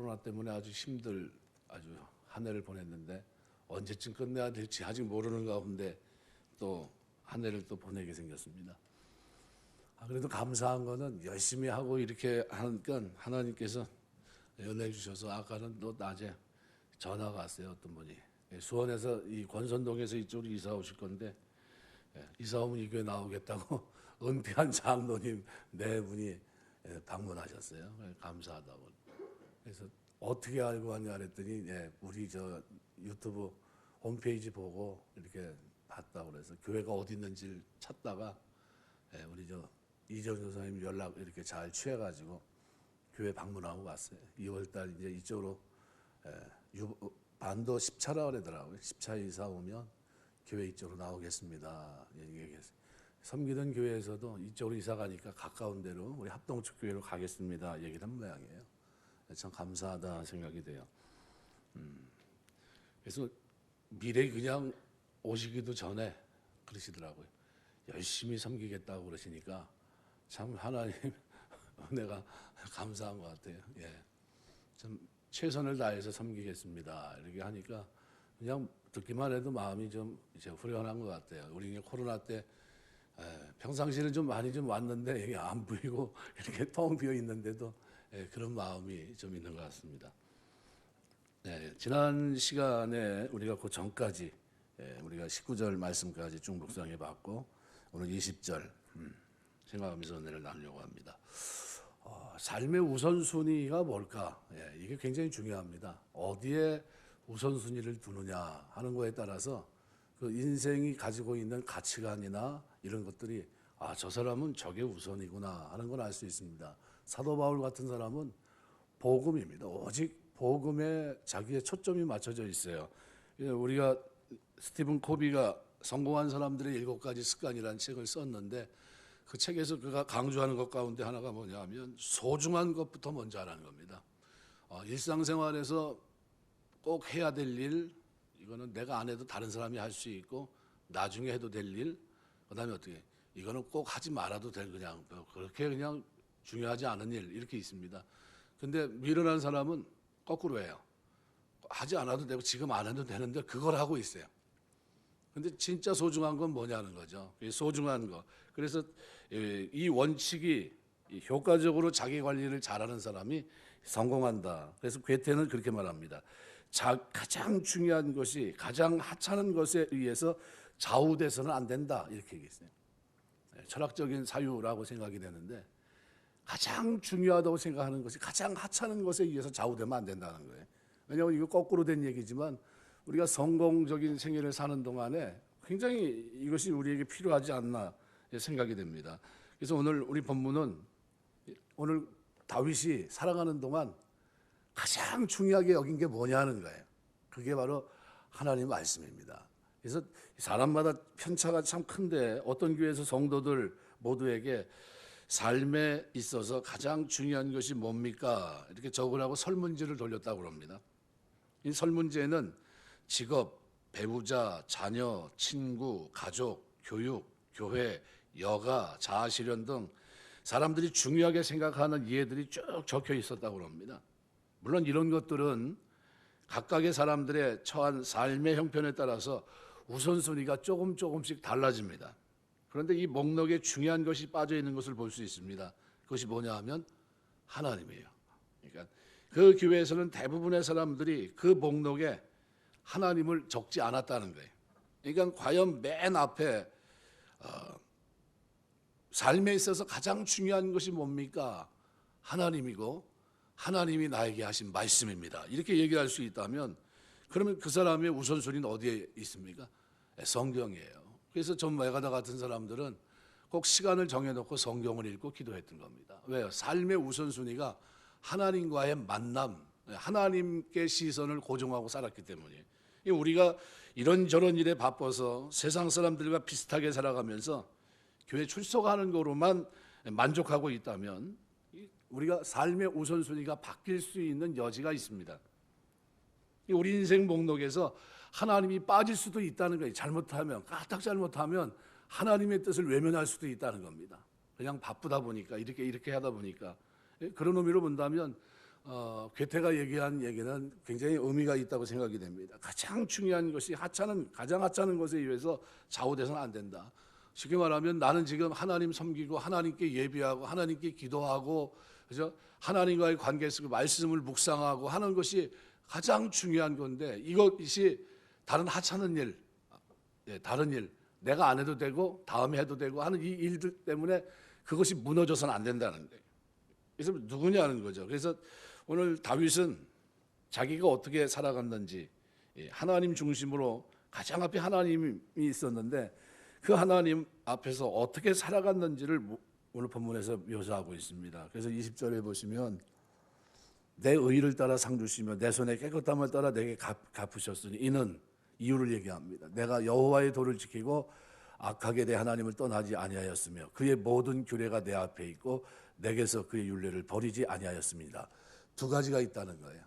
코로나 때문에 아주 한 해를 보냈는데 언제쯤 끝내야 될지 아직 모르는 가운데 또 한 해를 또 보내게 생겼습니다. 그래도 감사한 거는 열심히 하고 이렇게 하니까 하나님께서 연해 주셔서 아까는 또 낮에 전화가 왔어요. 어떤 분이 수원에서 이 권선동에서 이쪽으로 이사 오실 건데 이사 오면 이 교회 나오겠다고 은퇴한 장로님 네 분이 방문하셨어요. 감사하다고. 그래서 어떻게 알고 왔냐 그랬더니 우리 저 유튜브 홈페이지 보고 이렇게 봤다고 그래서 교회가 어디 있는지를 찾다가 우리 저 이정 교사님 연락 이렇게 잘 취해가지고 교회 방문하고 왔어요. 2월달 이제 이쪽으로 반도 10차라 그러더라고요. 10차 이사 오면 교회 이쪽으로 나오겠습니다. 얘기했어요. 섬기던 교회에서도 이쪽으로 이사 가니까 가까운 데로 우리 합동축 교회로 가겠습니다. 얘기를 한 모양이에요. 참 감사하다 생각이 돼요. 그래서 미래 그냥 오시기도 전에 그러시더라고요. 열심히 섬기겠다고 그러시니까 참 하나님 은혜가 감사한 것 같아요. 참 최선을 다해서 섬기겠습니다. 이렇게 하니까 그냥 듣기만 해도 마음이 좀 이제 후련한 것 같아요. 우리 코로나 때 평상시에는 좀 많이 좀 왔는데 이게 안 보이고 이렇게 텅 비어 있는데도 그런 마음이 좀 있는 것 같습니다. 지난 시간에 우리가 그 전까지 우리가 19절 말씀까지 쭉 묵상해 봤고 오늘 20절 생각하면서 은혜를 나누려고 합니다. 삶의 우선순위가 뭘까? 이게 굉장히 중요합니다. 어디에 우선순위를 두느냐 하는 거에 따라서 그 인생이 가지고 있는 가치관이나 이런 것들이 저 사람은 저게 우선이구나 하는 걸 알 수 있습니다. 사도 바울 같은 사람은 복음입니다. 오직 복음에 자기의 초점이 맞춰져 있어요. 우리가 스티븐 코비가 성공한 사람들의 7가지 습관이라는 책을 썼는데 그 책에서 그가 강조하는 것 가운데 하나가 뭐냐면 소중한 것부터 먼저 하라는 겁니다. 일상생활에서 꼭 해야 될 일, 이거는 내가 안 해도 다른 사람이 할 수 있고 나중에 해도 될 일, 그다음에 어떻게 이거는 꼭 하지 말아도 될 그냥 그렇게 그냥 중요하지 않은 일 이렇게 있습니다. 근데 미련한 사람은 거꾸로 해요. 하지 않아도 되고 지금 안 해도 되는데 그걸 하고 있어요. 근데 진짜 소중한 건 뭐냐는 거죠. 소중한 거. 그래서 이 원칙이 효과적으로 자기 관리를 잘하는 사람이 성공한다. 그래서 괴테는 그렇게 말합니다. 가장 중요한 것이 가장 하찮은 것에 의해서 좌우돼서는 안 된다. 이렇게 얘기했어요. 철학적인 사유라고 생각이 되는데 가장 중요하다고 생각하는 것이 가장 하찮은 것에 의해서 좌우되면 안 된다는 거예요. 왜냐하면 이거 거꾸로 된 얘기지만 우리가 성공적인 생애를 사는 동안에 굉장히 이것이 우리에게 필요하지 않나 생각이 됩니다. 그래서 오늘 우리 본문은 오늘 다윗이 살아가는 동안 가장 중요하게 여긴 게 뭐냐는 거예요. 그게 바로 하나님 말씀입니다. 그래서 사람마다 편차가 참 큰데 어떤 교회에서 성도들 모두에게 삶에 있어서 가장 중요한 것이 뭡니까? 이렇게 적으라고 설문지를 돌렸다고 합니다. 이 설문지에는 직업, 배우자, 자녀, 친구, 가족, 교육, 교회, 여가, 자아실현 등 사람들이 중요하게 생각하는 이해들이 쭉 적혀 있었다고 합니다. 물론 이런 것들은 각각의 사람들의 처한 삶의 형편에 따라서 우선순위가 조금씩 달라집니다. 그런데 이 목록에 중요한 것이 빠져 있는 것을 볼 수 있습니다. 그것이 뭐냐 하면 하나님이에요. 그러니까 그 교회에서는 대부분의 사람들이 그 목록에 하나님을 적지 않았다는 거예요. 그러니까 과연 맨 앞에 삶에 있어서 가장 중요한 것이 뭡니까? 하나님이고 하나님이 나에게 하신 말씀입니다. 이렇게 얘기할 수 있다면 그러면 그 사람의 우선순위는 어디에 있습니까? 성경이에요. 그래서 존 메가더 같은 사람들은 꼭 시간을 정해놓고 성경을 읽고 기도했던 겁니다. 왜요? 삶의 우선순위가 하나님과의 만남, 하나님께 시선을 고정하고 살았기 때문이에요. 우리가 이런저런 일에 바빠서 세상 사람들과 비슷하게 살아가면서 교회 출석하는 거로만 만족하고 있다면 우리가 삶의 우선순위가 바뀔 수 있는 여지가 있습니다. 우리 인생 목록에서 하나님이 빠질 수도 있다는 거예요. 잘못하면, 까딱 잘못하면 하나님의 뜻을 외면할 수도 있다는 겁니다. 그냥 바쁘다 보니까 이렇게 하다 보니까 그런 의미로 본다면 괴테가 얘기한 얘기는 굉장히 의미가 있다고 생각이 됩니다. 가장 중요한 것이 가장 하찮은 것에 의해서 좌우돼서는 안 된다. 쉽게 말하면 나는 지금 하나님 섬기고 하나님께 예배하고 하나님께 기도하고 그죠? 하나님과의 관계 속에 말씀을 묵상하고 하는 것이 가장 중요한 건데 이것이 다른 하찮은 일, 다른 일 내가 안 해도 되고 다음에 해도 되고 하는 이 일들 때문에 그것이 무너져서는 안 된다는 거예요. 그래서 누구냐는 거죠. 그래서 오늘 다윗은 자기가 어떻게 살아갔는지 하나님 중심으로 가장 앞에 하나님이 있었는데 그 하나님 앞에서 어떻게 살아갔는지를 오늘 본문에서 묘사하고 있습니다. 그래서 20절에 보시면 내 의를 따라 상 주시며 내 손의 깨끗함을 따라 내게 갚으셨으니 이는 이유를 얘기합니다. 내가 여호와의 도를 지키고 악하게 내 하나님을 떠나지 아니하였으며 그의 모든 규례가 내 앞에 있고 내게서 그의 율례를 버리지 아니하였습니다. 두 가지가 있다는 거예요.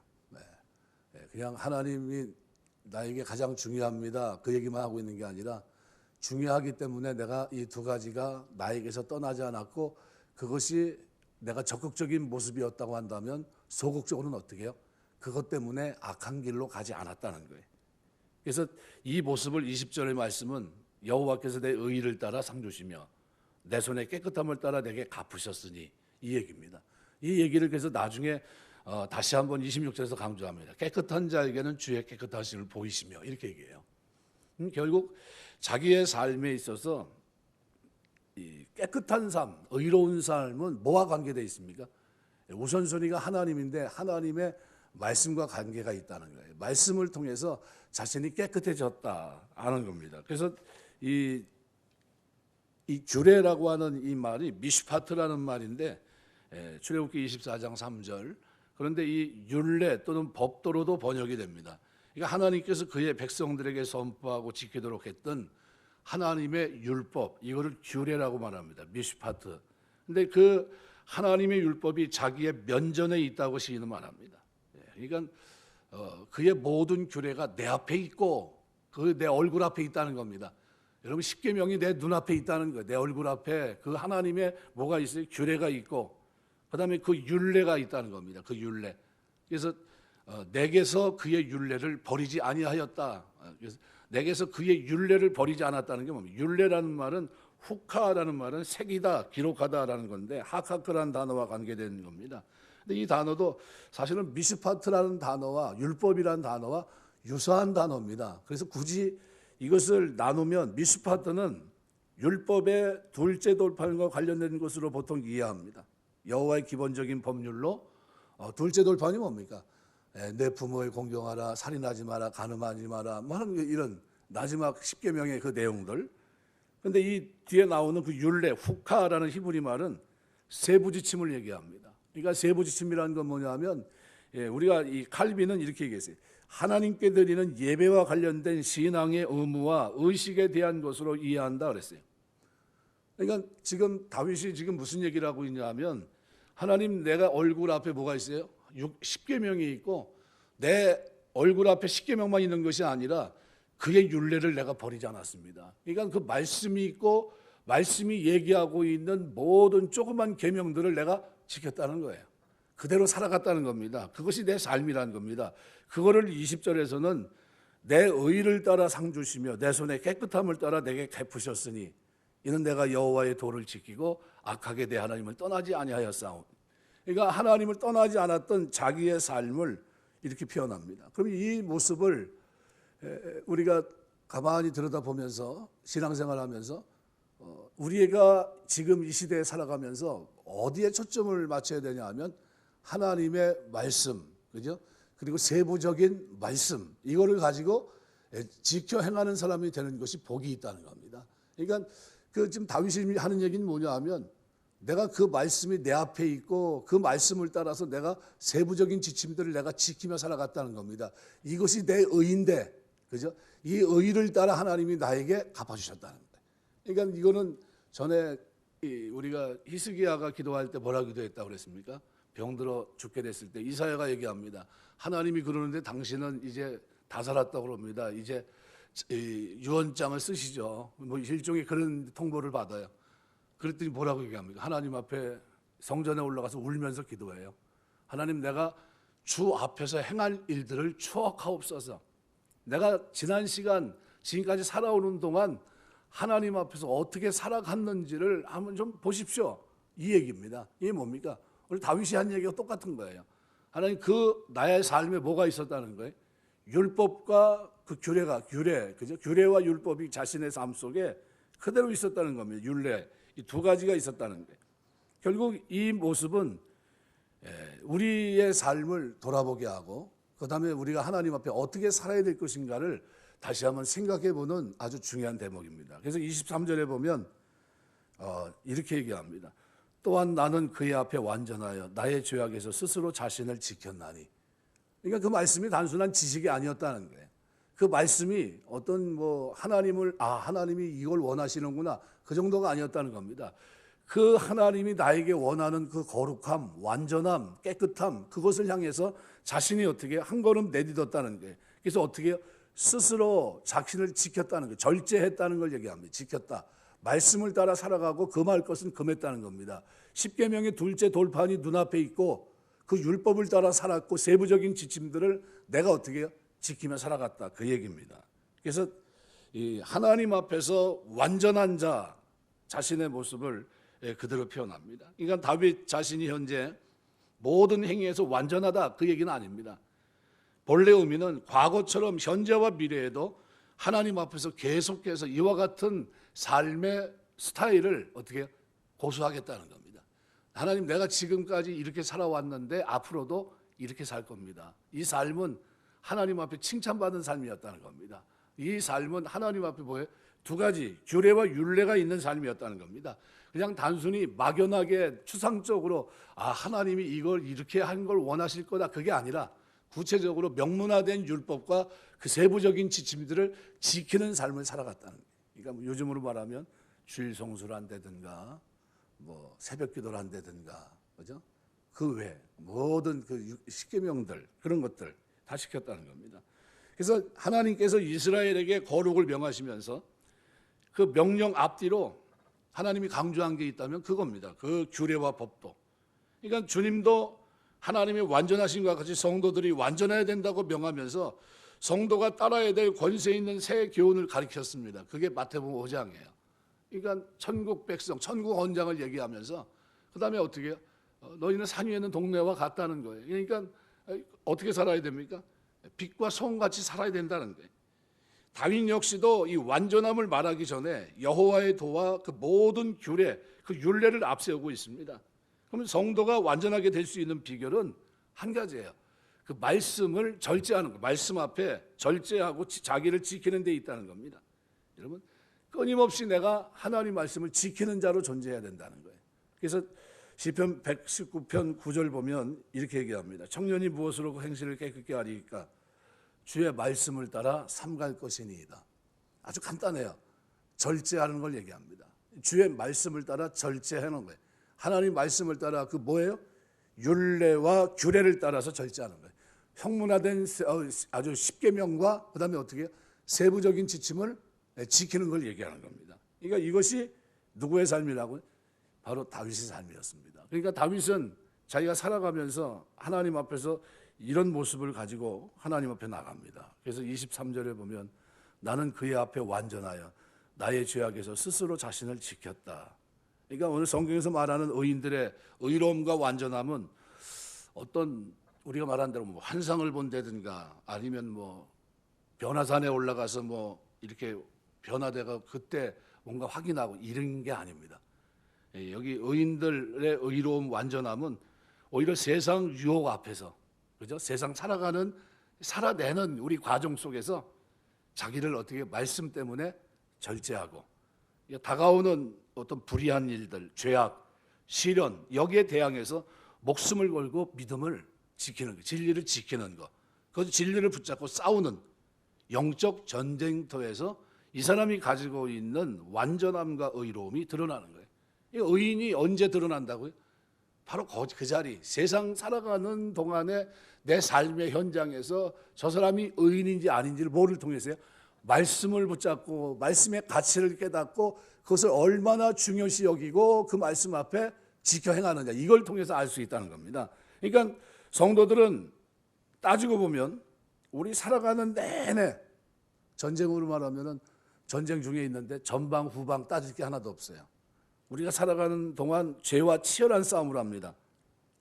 그냥 하나님이 나에게 가장 중요합니다. 그 얘기만 하고 있는 게 아니라 중요하기 때문에 내가 이 두 가지가 나에게서 떠나지 않았고 그것이 내가 적극적인 모습이었다고 한다면 소극적으로는 어떻게 해요? 그것 때문에 악한 길로 가지 않았다는 거예요. 그래서 이 모습을 20절의 말씀은 여호와께서 내 의를 따라 상 주시며 내 손의 깨끗함을 따라 내게 갚으셨으니 이 얘기입니다. 이 얘기를 그래서 나중에 다시 한번 26절에서 강조합니다. 깨끗한 자에게는 주의 깨끗하심을 보이시며 이렇게 얘기해요. 결국 자기의 삶에 있어서 이 깨끗한 삶, 의로운 삶은 뭐와 관계되어 있습니까? 우선순위가 하나님인데 하나님의 말씀과 관계가 있다는 거예요. 말씀을 통해서 자신이 깨끗해졌다 하는 겁니다. 그래서 이 규례라고 하는 이 말이 미슈파트라는 말인데 출애굽기 24장 3절 그런데 이 율례 또는 법도로도 번역이 됩니다. 그러니까 하나님께서 그의 백성들에게 선포하고 지키도록 했던 하나님의 율법 이거를 규례라고 말합니다. 미슈파트. 근데 그 하나님의 율법이 자기의 면전에 있다고 시인은 말합니다. 그러니까 그의 모든 규례가 내 앞에 있고 그 내 얼굴 앞에 있다는 겁니다. 여러분 십계명이 내 눈앞에 있다는 거예요. 내 얼굴 앞에 그 하나님의 뭐가 있어요? 규례가 있고 그다음에 그 율례가 있다는 겁니다. 그 율례. 그래서 내게서 그의 율례를 버리지 아니하였다. 그래서 내게서 그의 율례를 버리지 않았다는 게 뭡니까? 율례라는 말은 후카라는 말은 색이다, 기록하다라는 건데 하카크라는 단어와 관계되는 겁니다. 근데 이 단어도 사실은 미슈파트라는 단어와 율법이라는 단어와 유사한 단어입니다. 그래서 굳이 이것을 나누면 미슈파트는 율법의 둘째 돌판과 관련된 것으로 보통 이해합니다. 여호와의 기본적인 법률로 둘째 돌판이 뭡니까? 내 부모를 공경하라, 살인하지 마라, 간음하지 마라, 이런 마지막 십계명의 그 내용들. 그런데 이 뒤에 나오는 그 율례, 후카라는 히브리 말은 세부지침을 얘기합니다. 그러니까 세부지침이라는 건 뭐냐면 우리가 이 칼빈은 이렇게 얘기했어요. 하나님께 드리는 예배와 관련된 신앙의 의무와 의식에 대한 것으로 이해한다 그랬어요. 그러니까 지금 다윗이 지금 무슨 얘기를 하고 있냐면 하나님 내가 얼굴 앞에 뭐가 있어요? 십계명이 있고 내 얼굴 앞에 십계명만 있는 것이 아니라 그의 율례를 내가 버리지 않았습니다. 그러니까 그 말씀이 있고 말씀이 얘기하고 있는 모든 조그만 계명들을 내가 지켰다는 거예요. 그대로 살아갔다는 겁니다. 그것이 내 삶이라는 겁니다. 그거를 20절에서는 내 의를 따라 상 주시며 내 손의 깨끗함을 따라 내게 갚으셨으니 이는 내가 여호와의 도를 지키고 악하게 내 하나님을 떠나지 아니하였사오니. 그러니까 하나님을 떠나지 않았던 자기의 삶을 이렇게 표현합니다. 그럼 이 모습을 우리가 가만히 들여다보면서 신앙생활하면서 우리가 지금 이 시대에 살아가면서 어디에 초점을 맞춰야 되냐 하면 하나님의 말씀, 그죠? 그리고 세부적인 말씀 이거를 가지고 지켜 행하는 사람이 되는 것이 복이 있다는 겁니다. 그러니까 그 지금 다윗이 하는 얘기는 뭐냐 하면 내가 그 말씀이 내 앞에 있고 그 말씀을 따라서 내가 세부적인 지침들을 내가 지키며 살아갔다는 겁니다. 이것이 내 의인데, 그죠? 이 의를 따라 하나님이 나에게 갚아주셨다는 거예요. 그러니까 이거는 전에 우리가 히스기야가 기도할 때 뭐라 기도했다고 그랬습니까? 병들어 죽게 됐을 때 이사야가 얘기합니다. 하나님이 그러는데 당신은 이제 다 살았다고 그럽니다. 이제 유언장을 쓰시죠. 뭐 일종의 그런 통보를 받아요. 그랬더니 뭐라고 얘기합니까? 하나님 앞에 성전에 올라가서 울면서 기도해요. 하나님 내가 주 앞에서 행할 일들을 추억하옵소서. 내가 지난 시간 지금까지 살아오는 동안 하나님 앞에서 어떻게 살아갔는지를 한번 좀 보십시오. 이 얘기입니다. 이게 뭡니까? 오늘 다윗이 한 얘기가 똑같은 거예요. 하나님, 그 나의 삶에 뭐가 있었다는 거예요? 율법과 그 그죠? 규례와 율법이 자신의 삶 속에 그대로 있었다는 겁니다. 율례, 이 두 가지가 있었다는 거예요. 결국 이 모습은 우리의 삶을 돌아보게 하고, 그 다음에 우리가 하나님 앞에 어떻게 살아야 될 것인가를 다시 한번 생각해 보는 아주 중요한 대목입니다. 그래서 23절에 보면 이렇게 얘기합니다. 또한 나는 그의 앞에 완전하여 나의 죄악에서 스스로 자신을 지켰나니. 그러니까 그 말씀이 단순한 지식이 아니었다는 거예요. 그 말씀이 어떤 하나님이 이걸 원하시는구나, 그 정도가 아니었다는 겁니다. 그 하나님이 나에게 원하는 그 거룩함, 완전함, 깨끗함, 그것을 향해서 자신이 어떻게 한 걸음 내딛었다는 거예요. 그래서 어떻게 스스로 자신을 지켰다는 거예요. 절제했다는 걸 얘기합니다. 지켰다. 말씀을 따라 살아가고 금할 것은 금했다는 겁니다. 십계명의 둘째 돌판이 눈앞에 있고 그 율법을 따라 살았고 세부적인 지침들을 내가 어떻게 지키며 살아갔다, 그 얘기입니다. 그래서 이 하나님 앞에서 완전한 자 자신의 모습을 그대로 표현합니다. 그러니까 다윗 자신이 현재 모든 행위에서 완전하다, 그 얘기는 아닙니다. 본래 의미는 과거처럼 현재와 미래에도 하나님 앞에서 계속해서 이와 같은 삶의 스타일을 어떻게 고수하겠다는 겁니다. 하나님, 내가 지금까지 이렇게 살아왔는데 앞으로도 이렇게 살 겁니다. 이 삶은 하나님 앞에 칭찬받은 삶이었다는 겁니다. 이 삶은 하나님 앞에 뭐예요? 두 가지, 규례와 율례가 있는 삶이었다는 겁니다. 그냥 단순히 막연하게 추상적으로 하나님이 이걸 이렇게 한 걸 원하실 거다, 그게 아니라 구체적으로 명문화된 율법과 그 세부적인 지침들을 지키는 삶을 살아갔다는 거예요. 그러니까 요즘으로 말하면 주일 성수를 한다든가 새벽 기도를 한다든가, 그죠? 그 외 모든 그 십계명들, 그런 것들 다 시켰다는 겁니다. 그래서 하나님께서 이스라엘에게 거룩을 명하시면서 그 명령 앞뒤로 하나님이 강조한 게 있다면 그겁니다. 그 규례와 법도. 그러니까 주님도 하나님의 완전하신 것과 같이 성도들이 완전해야 된다고 명하면서 성도가 따라야 될 권세 있는 새 교훈을 가르쳤습니다. 그게 마태복음 5장이에요. 그러니까 천국 백성, 천국 헌장을 얘기하면서 그 다음에 어떻게 해요? 너희는 산 위에 있는 동네와 같다는 거예요. 그러니까 어떻게 살아야 됩니까? 빛과 소금같이 살아야 된다는 거예요. 다윗 역시도 이 완전함을 말하기 전에 여호와의 도와 그 모든 규례, 그 율례를 앞세우고 있습니다. 그러면 성도가 완전하게 될 수 있는 비결은 한 가지예요. 그 말씀을 절제하는 거, 말씀 앞에 절제하고 자기를 지키는 데 있다는 겁니다. 여러분, 끊임없이 내가 하나님 말씀을 지키는 자로 존재해야 된다는 거예요. 그래서 시편 119편 9절 보면 이렇게 얘기합니다. 청년이 무엇으로 그 행실을 깨끗게 하리까? 주의 말씀을 따라 삼갈 것이니이다. 아주 간단해요. 절제하는 걸 얘기합니다. 주의 말씀을 따라 절제하는 거예요. 하나님 말씀을 따라 그 뭐예요? 율례와 규례를 따라서 절제하는 거예요. 형문화된 아주 십계명과 그 다음에 어떻게 세부적인 지침을 지키는 걸 얘기하는 겁니다. 그러니까 이것이 누구의 삶이라고요? 바로 다윗의 삶이었습니다. 그러니까 다윗은 자기가 살아가면서 하나님 앞에서 이런 모습을 가지고 하나님 앞에 나갑니다. 그래서 23절에 보면 나는 그의 앞에 완전하여 나의 죄악에서 스스로 자신을 지켰다. 그러니까 오늘 성경에서 말하는 의인들의 의로움과 완전함은 어떤 우리가 말한 대로 환상을 본다든가 아니면 변화산에 올라가서 이렇게 변화되고 그때 뭔가 확인하고 이런 게 아닙니다. 여기 의인들의 의로움, 완전함은 오히려 세상 유혹 앞에서, 그죠? 세상 살아내는 우리 과정 속에서 자기를 어떻게 말씀 때문에 절제하고 다가오는 어떤 불의한 일들, 죄악, 시련, 여기에 대항해서 목숨을 걸고 믿음을 지키는 거, 진리를 지키는 거, 그 진리를 붙잡고 싸우는 영적 전쟁터에서 이 사람이 가지고 있는 완전함과 의로움이 드러나는 거예요. 이 의인이 언제 드러난다고요? 바로 그 자리, 세상 살아가는 동안에 내 삶의 현장에서 저 사람이 의인인지 아닌지를 뭐를 통해서요? 말씀을 붙잡고 말씀의 가치를 깨닫고 그것을 얼마나 중요시 여기고 그 말씀 앞에 지켜 행하느냐, 이걸 통해서 알 수 있다는 겁니다. 그러니까 성도들은 따지고 보면 우리 살아가는 내내 전쟁으로 말하면은 전쟁 중에 있는데 전방 후방 따질 게 하나도 없어요. 우리가 살아가는 동안 죄와 치열한 싸움을 합니다.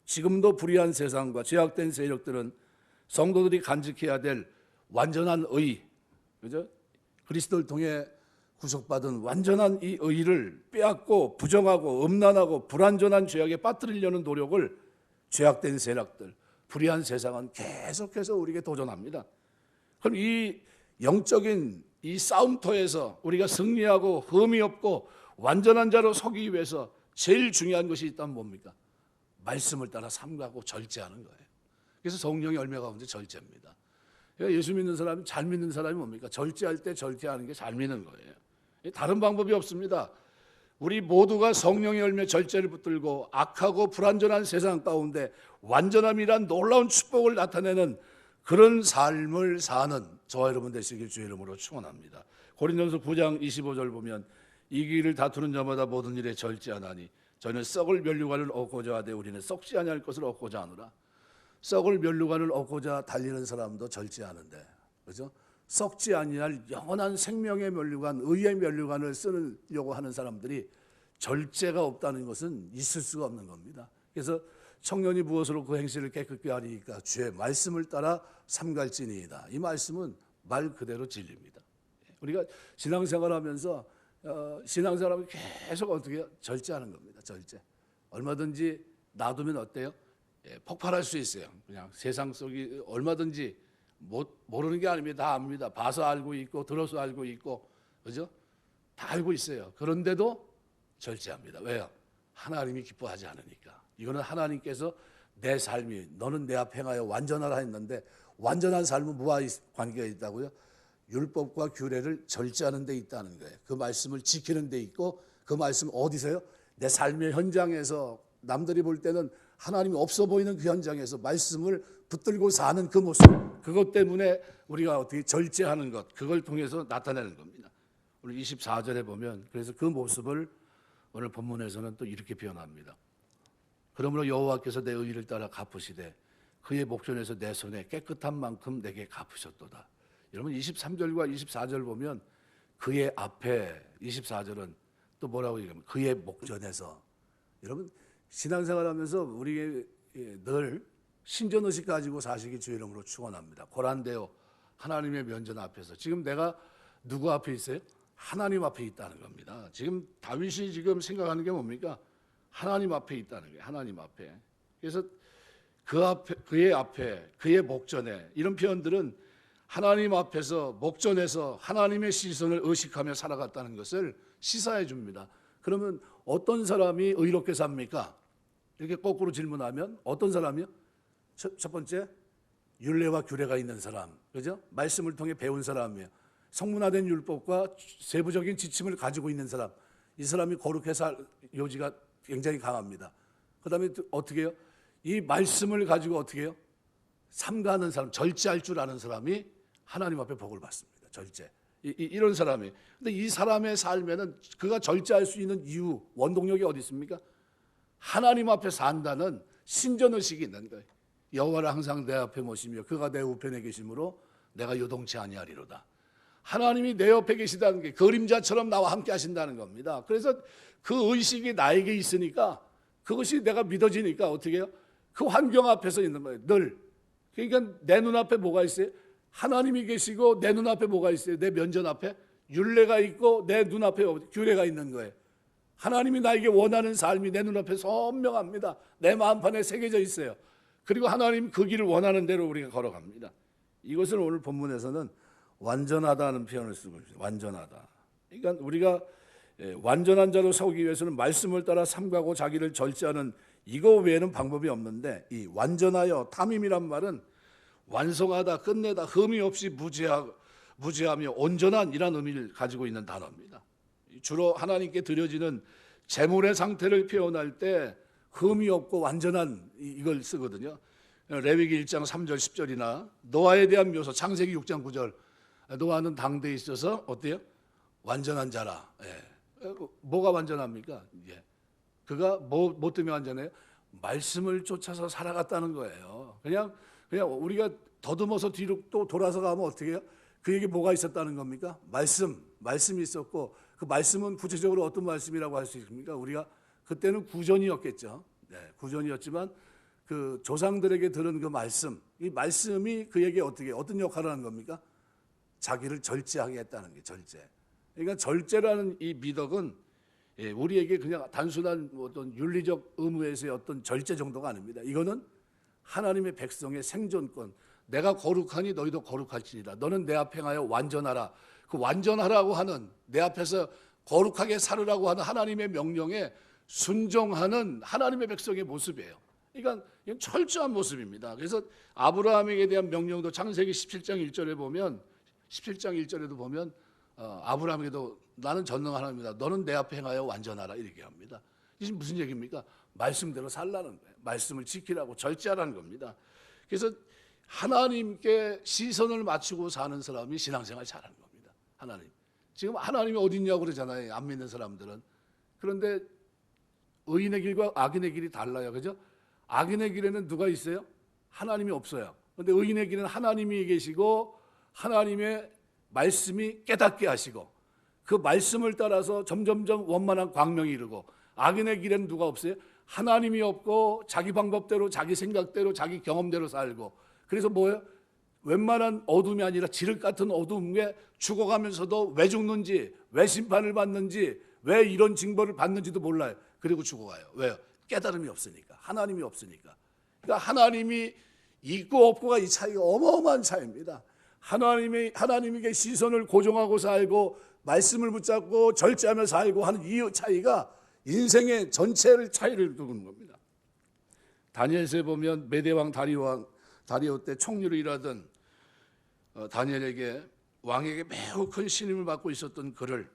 지금도 불의한 세상과 죄악된 세력들은 성도들이 간직해야 될 완전한 의, 그죠? 그리스도를 통해 구속받은 완전한 이 의를 빼앗고 부정하고 음란하고 불완전한 죄악에 빠뜨리려는 노력을 죄악된 세력들, 불의한 세상은 계속해서 우리에게 도전합니다. 그럼 이 영적인 이 싸움터에서 우리가 승리하고 흠이 없고 완전한 자로 서기 위해서 제일 중요한 것이 있다면 뭡니까? 말씀을 따라 삼가고 절제하는 거예요. 그래서 성령의 열매 가운데 절제입니다. 그러니까 예수 믿는 사람이, 잘 믿는 사람이 뭡니까? 절제할 때 절제하는 게 잘 믿는 거예요. 다른 방법이 없습니다. 우리 모두가 성령의 열매 절제를 붙들고 악하고 불완전한 세상 가운데 완전함이란 놀라운 축복을 나타내는 그런 삶을 사는 저와 여러분 되시길 주의 이름으로 축원합니다. 고린도전서 9장 25절 보면 이 길을 다투는 자마다 모든 일에 절제하나니 저는 썩을 면류관을 얻고자 하되 우리는 썩지 아니할 것을 얻고자 하노라. 썩을 면류관을 얻고자 달리는 사람도 절제하는데, 그죠? 썩지 아니할 영원한 생명의 면류관, 의의 면류관을 쓰려고 하는 사람들이 절제가 없다는 것은 있을 수가 없는 겁니다. 그래서 청년이 무엇으로 그 행실을 깨끗게 하리이까 주의 말씀을 따라 삼갈지니이다. 이 말씀은 말 그대로 진리입니다. 우리가 신앙생활하면서 신앙생활하면 계속 어떻게 해요? 절제하는 겁니다. 절제. 얼마든지 놔두면 어때요? 폭발할 수 있어요. 그냥 세상 속이 얼마든지 모르는 게 아닙니다. 다 압니다. 봐서 알고 있고 들어서 알고 있고, 그죠? 다 알고 있어요. 그런데도 절제합니다. 왜요? 하나님이 기뻐하지 않으니까. 이거는 하나님께서 내 삶이 너는 내 앞에 행하여 완전하라 했는데 완전한 삶은 무와 관계가 있다고요? 율법과 규례를 절제하는 데 있다는 거예요. 그 말씀을 지키는 데 있고, 그 말씀 어디서요? 내 삶의 현장에서 남들이 볼 때는 하나님이 없어 보이는 그 현장에서 말씀을 붙들고 사는 그 모습, 그것 때문에 우리가 어떻게 절제하는 것, 그걸 통해서 나타내는 겁니다. 오늘 24절에 보면 그래서 그 모습을 오늘 본문에서는 또 이렇게 표현합니다. 그러므로 여호와께서 내 의를 따라 갚으시되 그의 목전에서 내 손에 깨끗한 만큼 내게 갚으셨도다. 여러분 23절과 24절 보면 그의 앞에, 24절은 또 뭐라고 얘기하면 그의 목전에서. 여러분 신앙생활하면서 우리의 늘 신전의식 가지고 사시기 주의 이름으로 축원합니다. 고란되어 하나님의 면전 앞에서 지금 내가 누구 앞에 있어요? 하나님 앞에 있다는 겁니다. 지금 다윗이 지금 생각하는 게 뭡니까? 하나님 앞에 있다는 거예요. 하나님 앞에. 그래서 그 앞에, 그의 앞에, 그의 목전에, 이런 표현들은 하나님 앞에서 목전에서 하나님의 시선을 의식하며 살아갔다는 것을 시사해 줍니다. 그러면 어떤 사람이 의롭게 삽니까? 이렇게 거꾸로 질문하면 어떤 사람이요? 첫 번째, 율례와 규례가 있는 사람, 그죠? 말씀을 통해 배운 사람이에요. 성문화된 율법과 세부적인 지침을 가지고 있는 사람, 이 사람이 거룩해 살 요지가 굉장히 강합니다. 그 다음에 어떻게 해요? 이 말씀을 가지고 어떻게 해요? 삼가하는 사람, 절제할 줄 아는 사람이 하나님 앞에 복을 받습니다. 절제. 이런 사람이. 근데 이 사람의 삶에는 그가 절제할 수 있는 이유, 원동력이 어디 있습니까? 하나님 앞에 산다는 신전의식이 있는 거예요. 여호와를 항상 내 앞에 모시며 그가 내 우편에 계심으로 내가 요동치 아니하리로다. 하나님이 내 옆에 계시다는 게 그림자처럼 나와 함께 하신다는 겁니다. 그래서 그 의식이 나에게 있으니까 그것이 내가 믿어지니까 어떻게 해요? 그 환경 앞에서 있는 거예요. 늘. 그러니까 내 눈앞에 뭐가 있어요? 하나님이 계시고 내 눈앞에 뭐가 있어요? 내 면전 앞에 율례가 있고 내 눈앞에 규례가 있는 거예요. 하나님이 나에게 원하는 삶이 내 눈앞에 선명합니다. 내 마음판에 새겨져 있어요. 그리고 하나님 그 길을 원하는 대로 우리가 걸어갑니다. 이것을 오늘 본문에서는 완전하다는 표현을 쓰고 있습니다. 완전하다. 그러니까 우리가 완전한 자로 서기 위해서는 말씀을 따라 삼가고 자기를 절제하는 이거 외에는 방법이 없는데, 이 완전하여, 탐임이란 말은 완성하다, 끝내다, 흠이 없이 무죄하며 온전한 이란 의미를 가지고 있는 단어입니다. 주로 하나님께 드려지는 제물의 상태를 표현할 때 흠이 없고 완전한 이걸 쓰거든요. 레위기 1장 3절 10절이나 노아에 대한 묘사 창세기 6장 9절, 노아는 당대에 있어서 어때요? 완전한 자라. 뭐가 완전합니까? 그가 뭐 때문에 완전해요? 말씀을 쫓아서 살아갔다는 거예요. 그냥 그냥 우리가 더듬어서 뒤로 또 돌아서 가면 어떻게 해요? 그 얘기 뭐가 있었다는 겁니까? 말씀이 있었고 그 말씀은 구체적으로 어떤 말씀이라고 할 수 있습니까? 우리가 그때는 구전이었겠죠. 네, 구전이었지만 그 조상들에게 들은 그 말씀, 이 말씀이 그에게 어떤 역할을 하는 겁니까? 자기를 절제하게 했다는 게 절제. 그러니까 절제라는 이 미덕은 우리에게 그냥 단순한 어떤 윤리적 의무에서의 어떤 절제 정도가 아닙니다. 이거는 하나님의 백성의 생존권. 내가 거룩하니 너희도 거룩할지니라. 너는 내 앞에 행하여 완전하라. 그 완전하라고 하는 내 앞에서 거룩하게 살으라고 하는 하나님의 명령에 순종하는 하나님의 백성의 모습이에요. 그러니까 이건 철저한 모습입니다. 그래서 아브라함에게 대한 명령도 창세기 17장 1절에 보면 17장 1절에도 보면 아브라함에게도 나는 전능한 하나님이다. 너는 내 앞에 행하여 완전하라 이렇게 합니다. 이게 무슨 얘기입니까? 말씀대로 살라는 거예요. 말씀을 지키라고 절제하라는 겁니다. 그래서 하나님께 시선을 맞추고 사는 사람이 신앙생활 잘하는 겁니다. 하나님. 지금 하나님이 어디 있냐고 그러잖아요. 안 믿는 사람들은. 그런데 의인의 길과 악인의 길이 달라요. 그죠? 악인의 길에는 누가 있어요? 하나님이 없어요. 그런데 의인의 길은 하나님이 계시고 하나님의 말씀이 깨닫게 하시고 그 말씀을 따라서 점점점 원만한 광명이 이르고 악인의 길에는 누가 없어요? 하나님이 없고 자기 방법대로 자기 생각대로 자기 경험대로 살고 그래서 뭐예요? 웬만한 어둠이 아니라 지륵 같은 어둠에 죽어가면서도 왜 죽는지 왜 심판을 받는지 왜 이런 징벌을 받는지도 몰라요. 그리고 죽어가요. 왜요? 깨달음이 없으니까. 하나님이 없으니까. 그러니까 하나님이 있고 없고가 이 차이가 어마어마한 차이입니다. 하나님에게 시선을 고정하고 살고 말씀을 붙잡고 절제하며 살고 하는 이 차이가 인생의 전체를 차이를 두는 겁니다. 다니엘서에 보면 메대왕 다리오 때 총리로 일하던 다니엘에게 왕에게 매우 큰 신임을 받고 있었던 그를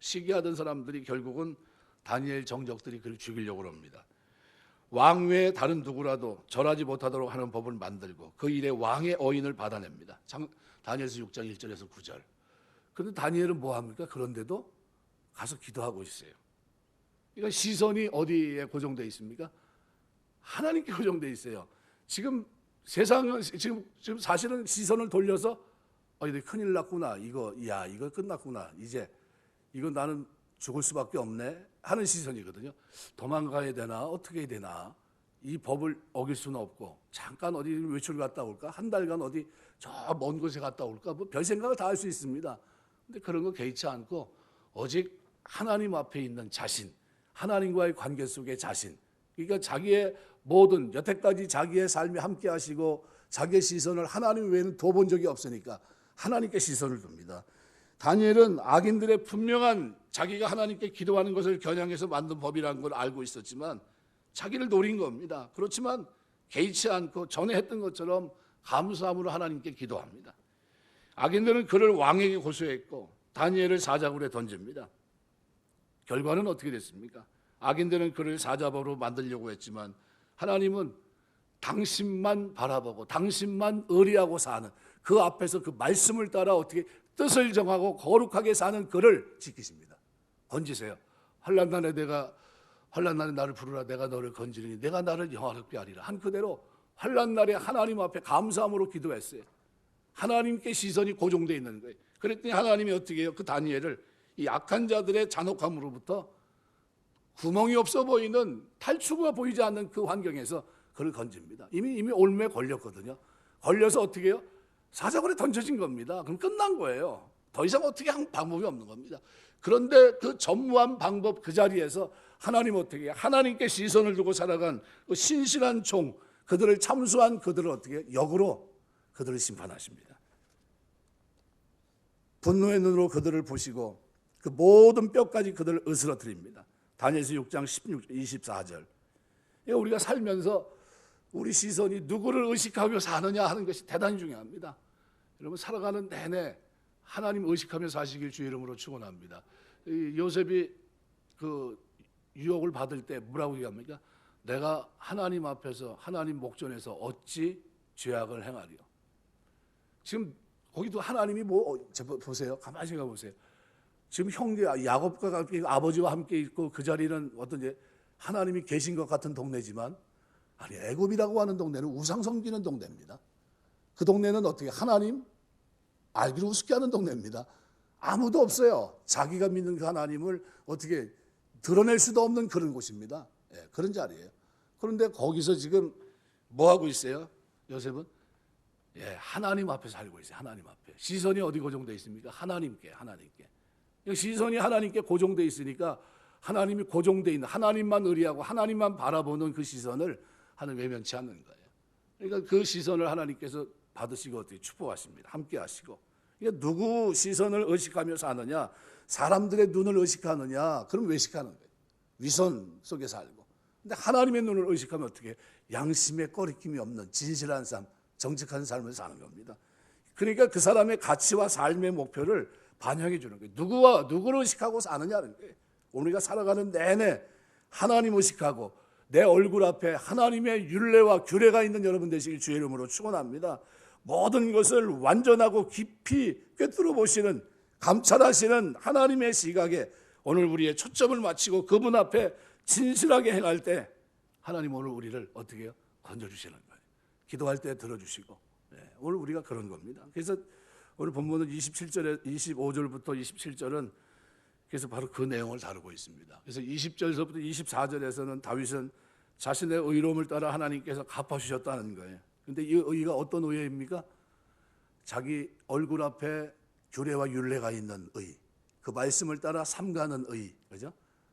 시기하던 사람들이 결국은 다니엘 정적들이 그를 죽이려고 합니다. 왕 외에 다른 누구라도 절하지 못하도록 하는 법을 만들고 그 일에 왕의 어인을 받아냅니다. 다니엘서 6장 1절에서 9절. 그런데 다니엘은 뭐합니까? 그런데도 가서 기도하고 있어요. 그러니까 시선이 어디에 고정되어 있습니까? 하나님께 고정되어 있어요. 지금 세상은 지금 사실은 시선을 돌려서 이거 큰일 났구나. 이거 끝났구나. 이제 이거 나는 죽을 수밖에 없네 하는 시선이거든요. 도망가야 되나 어떻게 해야 되나 이 법을 어길 수는 없고 잠깐 어디 외출 갔다 올까 한 달간 어디 저 먼 곳에 갔다 올까 뭐 별 생각을 다 할 수 있습니다. 근데 그런 거 개의치 않고 오직 하나님 앞에 있는 자신, 하나님과의 관계 속의 자신. 그러니까 자기의 모든 여태까지 자기의 삶에 함께 하시고 자기의 시선을 하나님 외에는 둬본 적이 없으니까 하나님께 시선을 둡니다. 다니엘은 악인들의 분명한 자기가 하나님께 기도하는 것을 겨냥해서 만든 법이라는 걸 알고 있었지만 자기를 노린 겁니다. 그렇지만 개의치 않고 전에 했던 것처럼 감사함으로 하나님께 기도합니다. 악인들은 그를 왕에게 고소했고 다니엘을 사자굴에 던집니다. 결과는 어떻게 됐습니까? 악인들은 그를 사자벌로 만들려고 했지만 하나님은 당신만 바라보고 당신만 의리하고 사는 그 앞에서 그 말씀을 따라 어떻게 뜻을 정하고 거룩하게 사는 그를 지키십니다. 건지세요. 환난 날에 나를 부르라. 내가 너를 건지리니 내가 나를 영화롭게 하리라. 한 그대로 환난 날에 하나님 앞에 감사함으로 기도했어요. 하나님께 시선이 고정되어 있는 거예요. 그랬더니 하나님이 어떻게 해요? 그 다니엘을 이 악한 자들의 잔혹함으로부터 구멍이 없어 보이는 탈출구가 보이지 않는 그 환경에서 그를 건집니다. 이미 올무에 걸렸거든요. 걸려서 어떻게 해요? 사자굴에 던져진 겁니다. 그럼 끝난 거예요. 더 이상 어떻게 할 방법이 없는 겁니다. 그런데 그 전무한 방법 그 자리에서 하나님 어떻게 해요? 하나님께 시선을 두고 살아간 그 신실한 종, 그들을 참수한 그들을 어떻게 해요? 역으로 그들을 심판하십니다. 분노의 눈으로 그들을 보시고 그 모든 뼈까지 그들을 으스러뜨립니다. 다니엘서 6장 24절. 우리가 살면서 우리 시선이 누구를 의식하며 사느냐 하는 것이 대단히 중요합니다. 여러분 살아가는 내내 하나님 의식하며 사시길 주의 이름으로 축원합니다. 요셉이 그 유혹을 받을 때 뭐라고 얘기합니까? 내가 하나님 앞에서 하나님 목전에서 어찌 죄악을 행하리요. 지금 거기도 하나님이 보세요. 가만히 생각해 보세요. 지금 형제 야곱과 함께 아버지와 함께 있고 그 자리는 어떤 하나님이 계신 것 같은 동네지만 아니, 애굽이라고 하는 동네는 우상 섬기는 동네입니다. 그 동네는 어떻게 하나님 알기로 우습게 하는 동네입니다. 아무도 없어요. 자기가 믿는 그 하나님을 어떻게 드러낼 수도 없는 그런 곳입니다. 예, 그런 자리예요. 그런데 거기서 지금 뭐 하고 있어요? 요셉은 예, 하나님 앞에 살고 있어요. 하나님 앞에. 시선이 어디 고정되어 있습니까? 하나님께. 시선이 하나님께 고정되어 있으니까 하나님이 고정되어 있는, 하나님만 의리하고 하나님만 바라보는 그 시선을 하나님 외면치 않는 거예요. 그러니까 그 시선을 하나님께서 받으시고 어떻게 축복하십니다. 함께 하시고. 그러니까 누구 시선을 의식하며 사느냐, 사람들의 눈을 의식하느냐, 그럼 외식하는 거예요. 위선 속에 살고. 근데 하나님의 눈을 의식하면 어떻게? 양심에 꺼리낌이 없는 진실한 삶, 정직한 삶을 사는 겁니다. 그러니까 그 사람의 가치와 삶의 목표를 반영해 주는 거예요. 누구를 의식하고 사느냐는 거예요. 우리가 살아가는 내내 하나님 의식하고 내 얼굴 앞에 하나님의 율례와 규례가 있는 여러분 되시길 주의 이름으로 축원합니다. 모든 것을 완전하고 깊이 꿰뚫어 보시는, 감찰하시는 하나님의 시각에 오늘 우리의 초점을 맞추고 그분 앞에 진실하게 행할 때 하나님 오늘 우리를 어떻게 해요? 건져주시는 거예요. 기도할 때 들어주시고. 오늘 우리가 그런 겁니다. 그래서 오늘 본문은 25절부터 27절은 그래서 바로 그 내용을 다루고 있습니다. 그래서 20절서부터 24절에서는 다윗은 자신의 의로움을 따라 하나님께서 갚아주셨다는 거예요. 그런데 이 의가 어떤 의입니까? 자기 얼굴 앞에 규례와 율례가 있는 의, 그 말씀을 따라 삼가는 의, 그죠?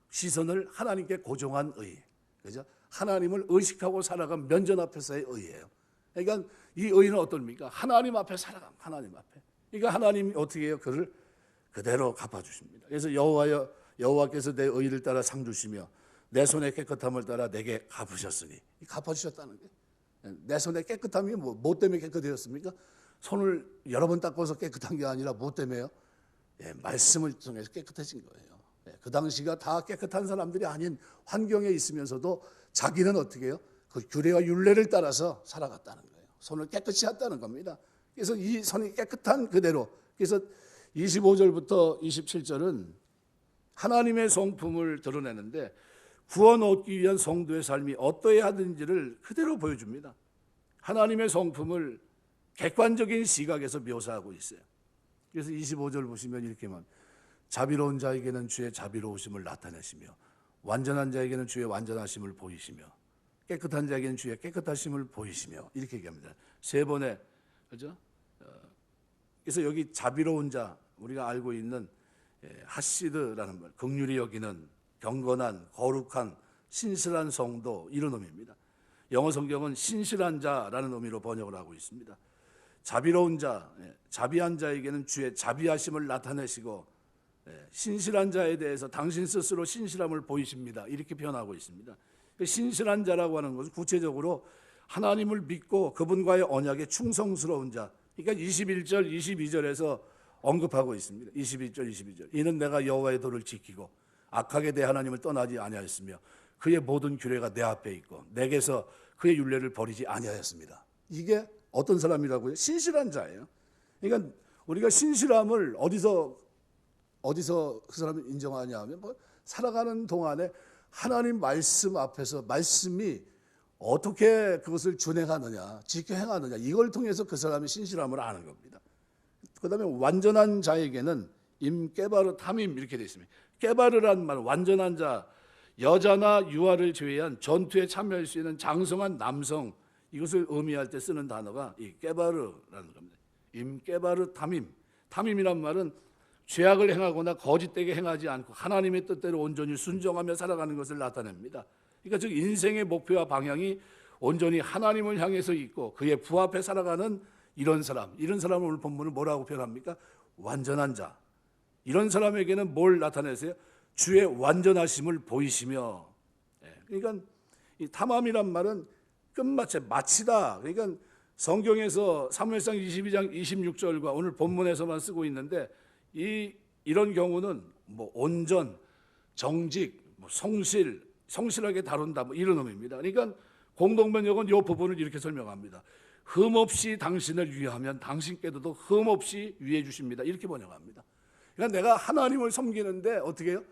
시선을 하나님께 고정한 의, 그죠? 하나님을 의식하고 살아간 면전 앞에서의 의예요. 그러니까 이 의는 어떻습니까? 하나님 앞에 살아감, 하나님 앞에. 그러니까 하나님이 어떻게 해요? 그를 그대로 갚아주십니다. 그래서 여호와께서 내 의를 따라 상 주시며 내 손의 깨끗함을 따라 내게 갚으셨으니, 갚아주셨다는 거예요. 내 손의 깨끗함이 뭐 때문에 깨끗해졌습니까? 손을 여러 번 닦아서 깨끗한 게 아니라 뭐 때문에요? 말씀을 통해서 깨끗해진 거예요. 그 당시가 다 깨끗한 사람들이 아닌 환경에 있으면서도 자기는 어떻게 해요? 그 규례와 율례를 따라서 살아갔다는 거예요. 손을 깨끗이 했다는 겁니다. 그래서 이 손이 깨끗한 그대로, 그래서 25절부터 27절은 하나님의 성품을 드러내는데 구원 얻기 위한 성도의 삶이 어떠해야 하는지를 그대로 보여줍니다. 하나님의 성품을 객관적인 시각에서 묘사하고 있어요. 그래서 25절 보시면 이렇게만, 자비로운 자에게는 주의 자비로우심을 나타내시며 완전한 자에게는 주의 완전하심을 보이시며 깨끗한 자에게는 주의 깨끗하심을 보이시며, 이렇게 얘기합니다. 세 번에, 그죠? 그래서 여기 자비로운 자, 우리가 알고 있는 하시드라는 말, 긍휼히 여기는, 경건한, 거룩한, 신실한 성도, 이런 의미입니다. 영어 성경은 신실한 자라는 의미로 번역을 하고 있습니다. 자비로운 자, 자비한 자에게는 주의 자비하심을 나타내시고 신실한 자에 대해서 당신 스스로 신실함을 보이십니다. 이렇게 표현하고 있습니다. 신실한 자라고 하는 것은 구체적으로 하나님을 믿고 그분과의 언약에 충성스러운 자, 그러니까 21절, 22절에서 언급하고 있습니다. 21절, 22절. 이는 내가 여호와의 도를 지키고 악하게 내 하나님을 떠나지 아니하였으며 그의 모든 규례가 내 앞에 있고 내게서 그의 율례를 버리지 아니하였습니다. 이게 어떤 사람이라고요? 신실한 자예요. 그러니까 우리가 신실함을 어디서 그 사람을 인정하냐 하면 살아가는 동안에 하나님 말씀 앞에서 말씀이 어떻게 그것을 준행하느냐, 지켜 행하느냐, 이걸 통해서 그 사람의 신실함을 아는 겁니다. 그 다음에 완전한 자에게는 임깨바르 탐임, 이렇게 되어 있습니다. 깨바르란 말, 완전한 자, 여자나 유아를 제외한 전투에 참여할 수 있는 장성한 남성, 이것을 의미할 때 쓰는 단어가 이 깨바르라는 겁니다. 임깨바르 탐임. 탐임이란 말은 죄악을 행하거나 거짓되게 행하지 않고 하나님의 뜻대로 온전히 순종하며 살아가는 것을 나타냅니다. 그러니까 즉 인생의 목표와 방향이 온전히 하나님을 향해서 있고 그의 부합해 살아가는 이런 사람을 오늘 본문을 뭐라고 표현합니까? 완전한 자. 이런 사람에게는 뭘 나타내세요? 주의 완전하심을 보이시며. 그러니까 이 탐함이란 말은 끝마쳐, 마치다. 그러니까 성경에서 사무엘상 22장 26절과 오늘 본문에서만 쓰고 있는데 이런 경우는 뭐 온전, 정직, 뭐 성실하게 다룬다, 뭐 이런 의미입니다. 그러니까 공동번역은 이 부분을 이렇게 설명합니다. 흠없이 당신을 위하면 당신께도 흠없이 위해 주십니다. 이렇게 번역합니다. 그러니까 내가 하나님을 섬기는데 어떻게 해요?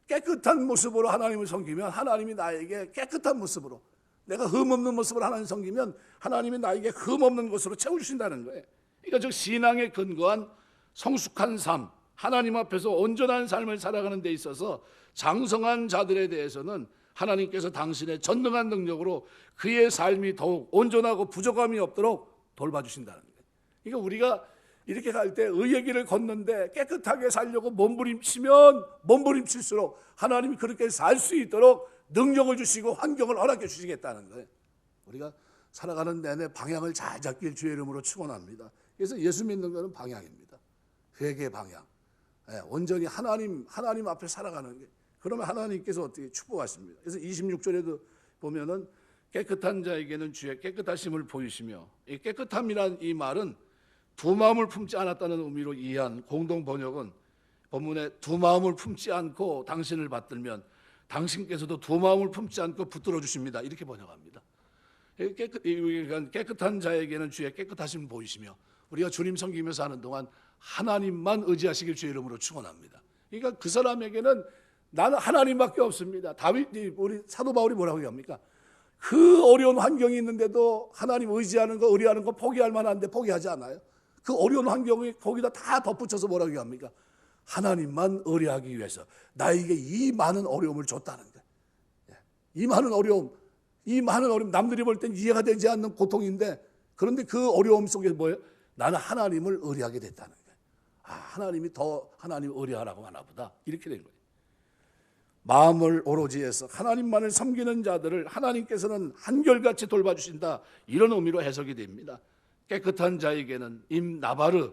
깨끗한 모습으로 하나님을 섬기면 하나님이 나에게 깨끗한 모습으로, 내가 흠없는 모습을 하나님 섬기면 하나님이 나에게 흠없는 것으로 채워주신다는 거예요. 그러니까 저 신앙에 근거한 성숙한 삶, 하나님 앞에서 온전한 삶을 살아가는 데 있어서 장성한 자들에 대해서는 하나님께서 당신의 전능한 능력으로 그의 삶이 더욱 온전하고 부족함이 없도록 돌봐주신다는 거예요. 그러니까 우리가 이렇게 갈 때 의의 길을 걷는데 깨끗하게 살려고 몸부림치면 몸부림칠수록 하나님이 그렇게 살 수 있도록 능력을 주시고 환경을 허락해 주시겠다는 거예요. 우리가 살아가는 내내 방향을 잘 잡길 주의 이름으로 축원합니다. 그래서 예수 믿는 것은 방향입니다. 회개 방향. 온전히 하나님 앞에 살아가는 게. 그러면 하나님께서 어떻게 축복하십니다. 그래서 26절에도 보면은 깨끗한 자에게는 주의 깨끗하심을 보이시며, 이 깨끗함이란 이 말은 두 마음을 품지 않았다는 의미로 이해한 공동 번역은 본문에 두 마음을 품지 않고 당신을 받들면 당신께서도 두 마음을 품지 않고 붙들어 주십니다. 이렇게 번역합니다. 깨끗한 자에게는 주의 깨끗하심을 보이시며, 우리가 주님 섬기면서 하는 동안 하나님만 의지하시길 주의 이름으로 축원합니다. 그러니까 그 사람에게는 나는 하나님밖에 없습니다. 우리 사도 바울이 뭐라고 얘기합니까? 그 어려운 환경이 있는데도 하나님 의지하는 거, 의뢰하는 거 포기할 만한데 포기하지 않아요. 그 어려운 환경이 거기다 다 덧붙여서 뭐라고 얘기합니까? 하나님만 의뢰하기 위해서 나에게 이 많은 어려움을 줬다는 거예요. 이 많은 어려움 남들이 볼 땐 이해가 되지 않는 고통인데, 그런데 그 어려움 속에 뭐예요? 나는 하나님을 의뢰하게 됐다는 거예요. 하나님이 더 하나님 의뢰하라고 하나 보다. 이렇게 된 거예요. 마음을 오로지 해서 하나님만을 섬기는 자들을 하나님께서는 한결같이 돌봐주신다, 이런 의미로 해석이 됩니다. 깨끗한 자에게는 임나바르,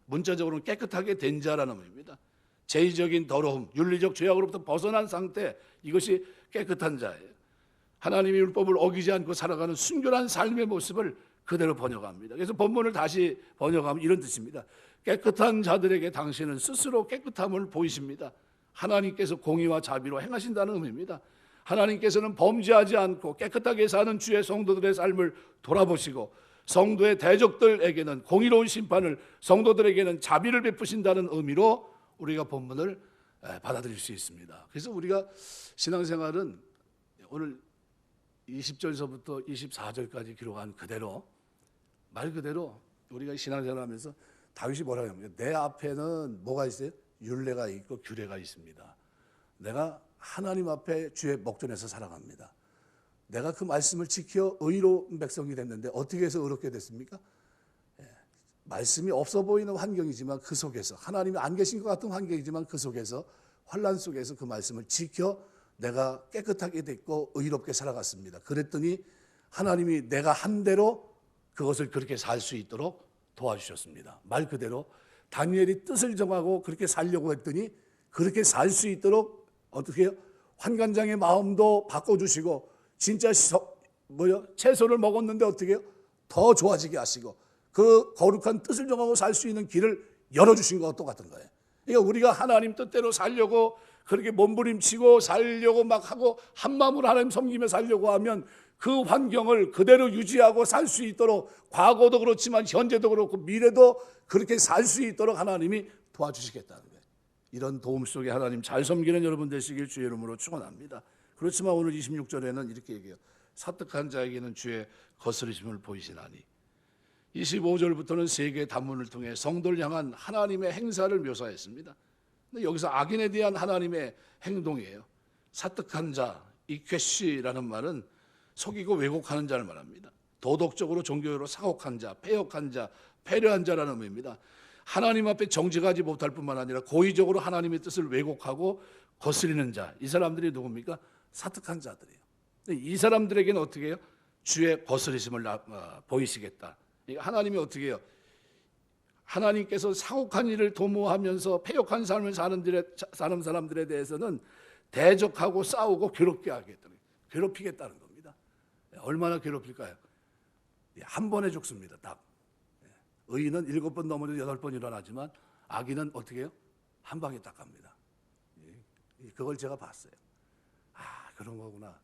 문자적으로는 깨끗하게 된 자라는 의미입니다. 죄의적인 더러움, 윤리적 죄악으로부터 벗어난 상태, 이것이 깨끗한 자예요. 하나님의 율법을 어기지 않고 살아가는 순결한 삶의 모습을 그대로 번역합니다. 그래서 본문을 다시 번역하면 이런 뜻입니다. 깨끗한 자들에게 당신은 스스로 깨끗함을 보이십니다. 하나님께서 공의와 자비로 행하신다는 의미입니다. 하나님께서는 범죄하지 않고 깨끗하게 사는 주의 성도들의 삶을 돌아보시고, 성도의 대적들에게는 공의로운 심판을, 성도들에게는 자비를 베푸신다는 의미로 우리가 본문을 받아들일 수 있습니다. 그래서 우리가 신앙생활은 오늘 20절서부터 24절까지 기록한 그대로, 말 그대로 우리가 신앙생활하면서 다윗이 뭐라고 합니까? 내 앞에는 뭐가 있어요? 율례가 있고 규례가 있습니다. 내가 하나님 앞에 주의 목전에서 살아갑니다. 내가 그 말씀을 지켜 의로운 백성이 됐는데 어떻게 해서 의롭게 됐습니까? 말씀이 없어 보이는 환경이지만 그 속에서, 하나님이 안 계신 것 같은 환경이지만 그 속에서, 환난 속에서 그 말씀을 지켜 내가 깨끗하게 됐고 의롭게 살아갔습니다. 그랬더니 하나님이 내가 한 대로 그것을 그렇게 살 수 있도록 도와주셨습니다. 말 그대로 다니엘이 뜻을 정하고 그렇게 살려고 했더니 그렇게 살 수 있도록 어떻게 해요? 환관장의 마음도 바꿔주시고, 진짜 채소를 먹었는데 어떻게 해요? 더 좋아지게 하시고, 그 거룩한 뜻을 정하고 살 수 있는 길을 열어주신 것과 똑같은 거예요. 그러니까 우리가 하나님 뜻대로 살려고 그렇게 몸부림치고 살려고 막 하고 한마음으로 하나님 섬기며 살려고 하면 그 환경을 그대로 유지하고 살 수 있도록, 과거도 그렇지만 현재도 그렇고 미래도 그렇게 살 수 있도록 하나님이 도와주시겠다는 거예요. 이런 도움 속에 하나님 잘 섬기는 여러분 되시길 주의 이름으로 축원합니다. 그렇지만 오늘 26절에는 이렇게 얘기해요. 사특한 자에게는 주의 거스르심을 보이시나니. 25절부터는 세 개의 단문을 통해 성도를 향한 하나님의 행사를 묘사했습니다. 근데 여기서 악인에 대한 하나님의 행동이에요. 사특한 자, 이쾌시라는 말은 속이고 왜곡하는 자를 말합니다. 도덕적으로 종교적으로 사곡한 자, 패역한 자, 패려한 자라는 의미입니다. 하나님 앞에 정직하지 못할 뿐만 아니라 고의적으로 하나님의 뜻을 왜곡하고 거스리는 자, 이 사람들이 누굽니까? 사특한 자들이에요. 이 사람들에게는 어떻게 해요? 주의 거스리심을 보이시겠다. 하나님이 어떻게 해요? 하나님께서 사곡한 일을 도모하면서 패역한 삶을 사는 사람들에 대해서는 대적하고 싸우고 괴롭히겠다는 겁니다. 얼마나 괴롭힐까요? 한 번에 죽습니다. 딱. 의인은 7번 넘어져 8번 일어나지만 악인은 어떻게 해요? 한 방에 딱 갑니다. 그걸 제가 봤어요. 그런 거구나.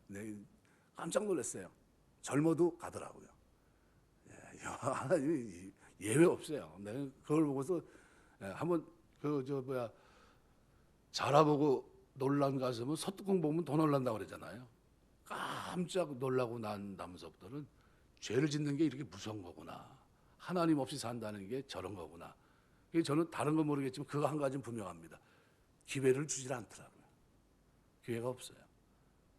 깜짝 놀랐어요. 젊어도 가더라고요. 하나님이 예외 없어요. 내가 그걸 보고서 한번 자라보고 놀란 가슴은 서뚜껑 보면 더 놀란다고 그러잖아요. 깜짝 놀라고 난 다음서부터는 죄를 짓는 게 이렇게 무서운 거구나. 하나님 없이 산다는 게 저런 거구나. 저는 다른 건 모르겠지만 그거 한 가지는 분명합니다. 기회를 주질 않더라고요. 기회가 없어요.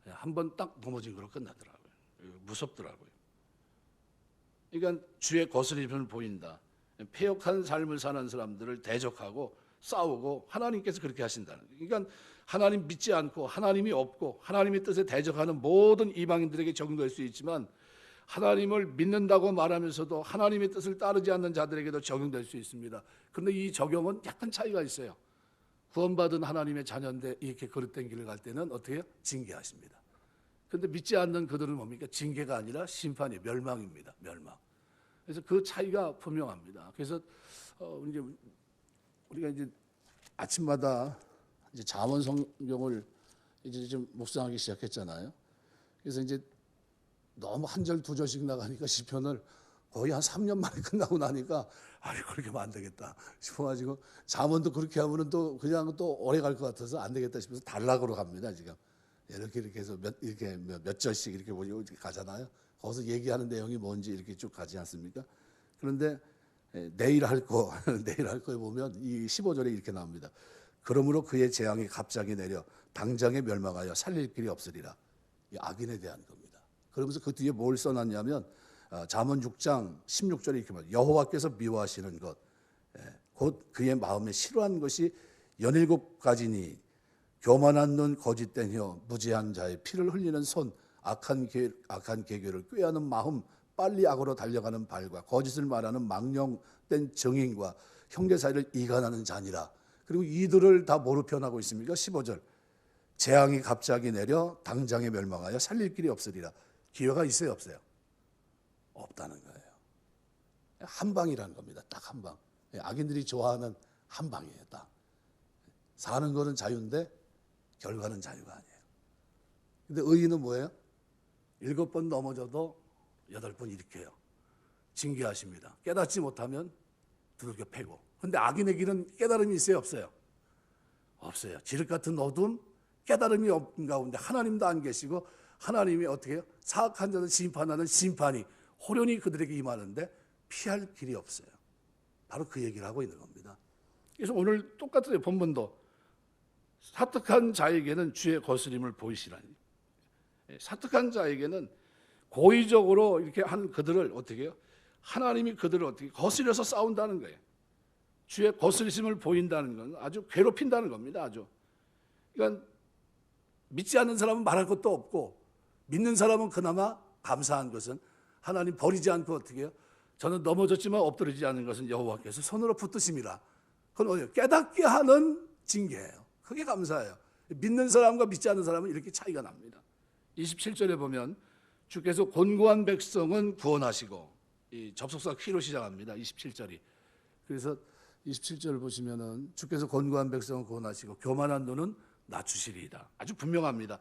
한 번 딱 넘어진 거로 끝나더라고요. 무섭더라고요. 그러니까 주의 거스림을 보인다. 패역한 삶을 사는 사람들을 대적하고 싸우고 하나님께서 그렇게 하신다는 거예요. 그러니까 하나님 믿지 않고 하나님이 없고 하나님의 뜻에 대적하는 모든 이방인들에게 적용될 수 있지만 하나님을 믿는다고 말하면서도 하나님의 뜻을 따르지 않는 자들에게도 적용될 수 있습니다. 그런데 이 적용은 약간 차이가 있어요. 구원받은 하나님의 자녀인데 이렇게 거듭된 길을 갈 때는 어떻게 해요? 징계하십니다. 그런데 믿지 않는 그들은 뭡니까? 징계가 아니라 심판이 멸망입니다. 멸망. 그래서 그 차이가 분명합니다. 그래서 이제 우리가 이제 아침마다 이제 잠언 성경을 이제 좀 묵상하기 시작했잖아요. 그래서 이제 너무 한 절 두 절씩 나가니까 시편을 거의 한 3년 만에 끝나고 나니까 아니 그렇게 하면 안 되겠다 싶어가지고 잠언도 그렇게 하면은 또 그냥 또 오래 갈 것 같아서 안 되겠다 싶어서 단락으로 갑니다 지금. 이렇게 해서 몇 절씩 이렇게 가잖아요. 거기서 얘기하는 내용이 뭔지 이렇게 쭉 가지 않습니까? 그런데 내일 할 거에 보면 이 15절에 이렇게 나옵니다. 그러므로 그의 재앙이 갑자기 내려 당장에 멸망하여 살릴 길이 없으리라. 이 악인에 대한 겁니다. 그러면서 그 뒤에 뭘 써놨냐면 잠언 6장 16절에 이렇게 말해요. 여호와께서 미워하시는 것 곧 그의 마음에 싫어한 것이 17가지니 교만한 눈, 거짓된 혀, 무지한 자의 피를 흘리는 손, 악한 계교를 꾀하는 마음, 빨리 악으로 달려가는 발과 거짓을 말하는 망령된 정인과 형제 사이를 이간하는 자니라. 그리고 이들을 다 뭐로 표현하고 있습니까? 15절 재앙이 갑자기 내려 당장에 멸망하여 살릴 길이 없으리라. 기회가 있어요, 없어요? 없다는 거예요. 한 방이라는 겁니다. 딱 한 방. 악인들이 좋아하는 한 방이에요. 딱 사는 거는 자유인데 결과는 자유가 아니에요. 근데 의인은 뭐예요? 7번 넘어져도 8번 일으켜요. 징계하십니다. 깨닫지 못하면 두들겨 패고. 근데 악인의 길은 깨달음이 있어요, 없어요? 없어요. 지륵 같은 어둠, 깨달음이 없는 가운데 하나님도 안 계시고 하나님이 어떻게 해요? 사악한 자를 심판하는 심판이 호련히 그들에게 임하는데 피할 길이 없어요. 바로 그 얘기를 하고 있는 겁니다. 그래서 오늘 똑같은 본문도 사특한 자에게는 주의 거스림을 보이시라니. 사특한 자에게는 고의적으로 이렇게 한 그들을 어떻게 해요? 하나님이 그들을 어떻게 거스려서 싸운다는 거예요. 주의 거스리심을 보인다는 건 아주 괴롭힌다는 겁니다. 아주. 그러니까 믿지 않는 사람은 말할 것도 없고 믿는 사람은 그나마 감사한 것은 하나님 버리지 않고 어떻게 해요? 저는 넘어졌지만 엎드리지 않는 것은 여호와께서 손으로 붙드심이라. 그건 어디요? 깨닫게 하는 징계예요. 그게 감사해요. 믿는 사람과 믿지 않는 사람은 이렇게 차이가 납니다. 27절에 보면 주께서 곤고한 백성은 구원하시고 이 접속사 키로 시작합니다. 27절이. 그래서 27절을 보시면은 주께서 곤고한 백성은 구원하시고 교만한 눈은 낮추시리이다. 아주 분명합니다.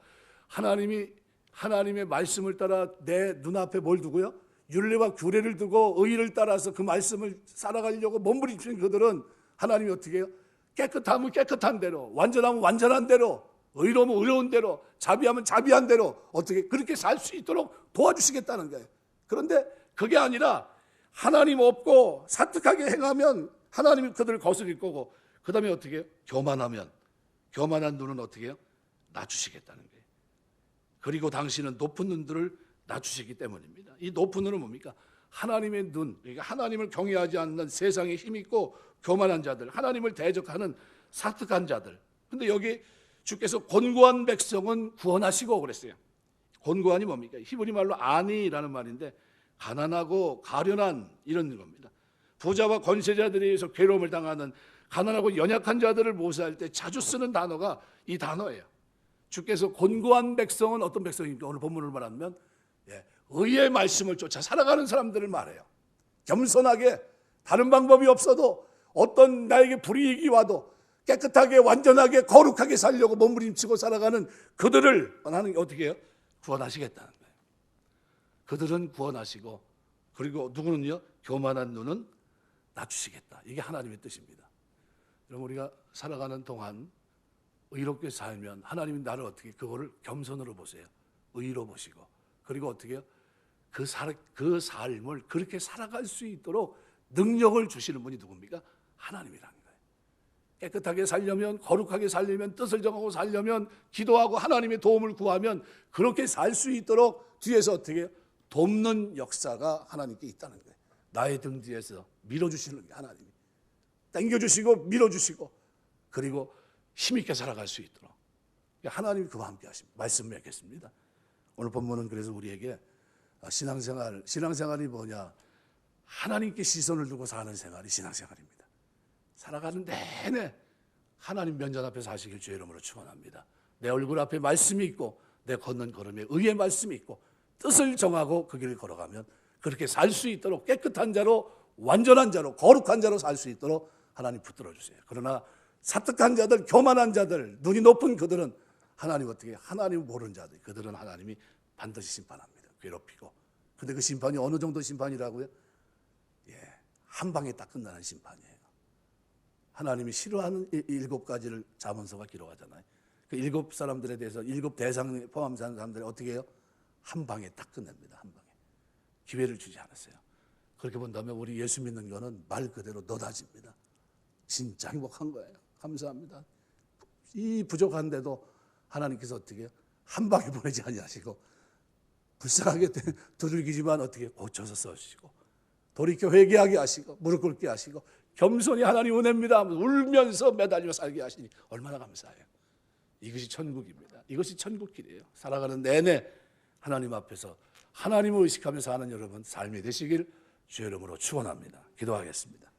하나님의 말씀을 따라 내 눈앞에 뭘 두고요? 율례와 규례를 두고 의의를 따라서 그 말씀을 살아가려고 몸부림치는 그들은 하나님이 어떻게 해요? 깨끗하면 깨끗한 대로, 완전하면 완전한 대로, 의로우면 의로운 대로, 자비하면 자비한 대로 어떻게 그렇게 살 수 있도록 도와주시겠다는 거예요. 그런데 그게 아니라 하나님 없고 사특하게 행하면 하나님이 그들을 거스릴 거고 그 다음에 어떻게 해요? 교만하면 교만한 눈은 어떻게 해요? 낮추시겠다는 거예요. 그리고 당신은 높은 눈들을 낮추시기 때문입니다. 이 높은 눈은 뭡니까? 하나님의 눈, 그러니까 하나님을 경외하지 않는 세상에 힘있고 교만한 자들, 하나님을 대적하는 사특한 자들. 근데 여기 주께서 곤고한 백성은 구원하시고 그랬어요. 곤고한이 뭡니까? 히브리 말로 아니라는 말인데 가난하고 가련한 이런 겁니다. 부자와 권세자들에 의해서 괴로움을 당하는 가난하고 연약한 자들을 모사할 때 자주 쓰는 단어가 이 단어예요. 주께서 곤고한 백성은 어떤 백성입니까? 오늘 본문을 말하면 의의 말씀을 쫓아 살아가는 사람들을 말해요. 겸손하게 다른 방법이 없어도 어떤 나에게 불이익이 와도 깨끗하게 완전하게 거룩하게 살려고 몸부림치고 살아가는 그들을 하나님이 어떻게 해요? 구원하시겠다는 거예요. 그들은 구원하시고 그리고 누구는요? 교만한 눈은 낮추시겠다. 이게 하나님의 뜻입니다. 그럼 우리가 살아가는 동안 의롭게 살면 하나님이 나를 어떻게 그거를 겸손으로 보세요. 의로 보시고, 그리고 어떻게 해요? 그 삶을 그렇게 살아갈 수 있도록 능력을 주시는 분이 누굽니까? 하나님이라는 거예요. 깨끗하게 살려면, 거룩하게 살려면, 뜻을 정하고 살려면, 기도하고 하나님의 도움을 구하면 그렇게 살 수 있도록 뒤에서 어떻게 해요? 돕는 역사가 하나님께 있다는 거예요. 나의 등 뒤에서 밀어주시는 게 하나님이 당겨주시고 밀어주시고, 그리고 힘있게 살아갈 수 있도록 하나님이 그와 함께 하십니다. 말씀 맺겠습니다. 오늘 본문은 그래서 우리에게 신앙생활이 뭐냐? 하나님께 시선을 두고 사는 생활이 신앙생활입니다. 살아가는 내내 하나님 면전 앞에 사시길 주의 이름으로 축원합니다. 내 얼굴 앞에 말씀이 있고 내 걷는 걸음에 의의 말씀이 있고 뜻을 정하고 그 길을 걸어가면 그렇게 살 수 있도록 깨끗한 자로, 완전한 자로, 거룩한 자로 살 수 있도록 하나님 붙들어 주세요. 그러나 사특한 자들, 교만한 자들, 눈이 높은 그들은 하나님 어떻게, 하나님 모르는 자들, 그들은 하나님이 반드시 심판합니다. 괴롭히고. 근데 그 심판이 어느 정도 심판이라고요? 한 방에 딱 끝나는 심판이에요. 하나님이 싫어하는 7가지를 잠언서가 기록하잖아요. 그 7사람들에 대해서 7대상에 포함된 사람들이 어떻게 해요? 한 방에 딱 끝냅니다. 한 방에. 기회를 주지 않았어요. 그렇게 본다면 우리 예수 믿는 거는 말 그대로 너다집니다. 진짜 행복한 거예요. 감사합니다. 이 부족한데도 하나님께서 어떻게 해요? 한 방에 보내지 아니하시고 불쌍하게 두들기지만 어떻게 고쳐서 써주시고 돌이켜 회개하게 하시고 무릎 꿇게 하시고 겸손히 하나님 은혜입니다 하면서 울면서 매달려 살게 하시니 얼마나 감사해요. 이것이 천국입니다. 이것이 천국길이에요. 살아가는 내내 하나님 앞에서 하나님을 의식하며 사는 여러분 삶이 되시길 주의 이름으로 축원합니다. 기도하겠습니다.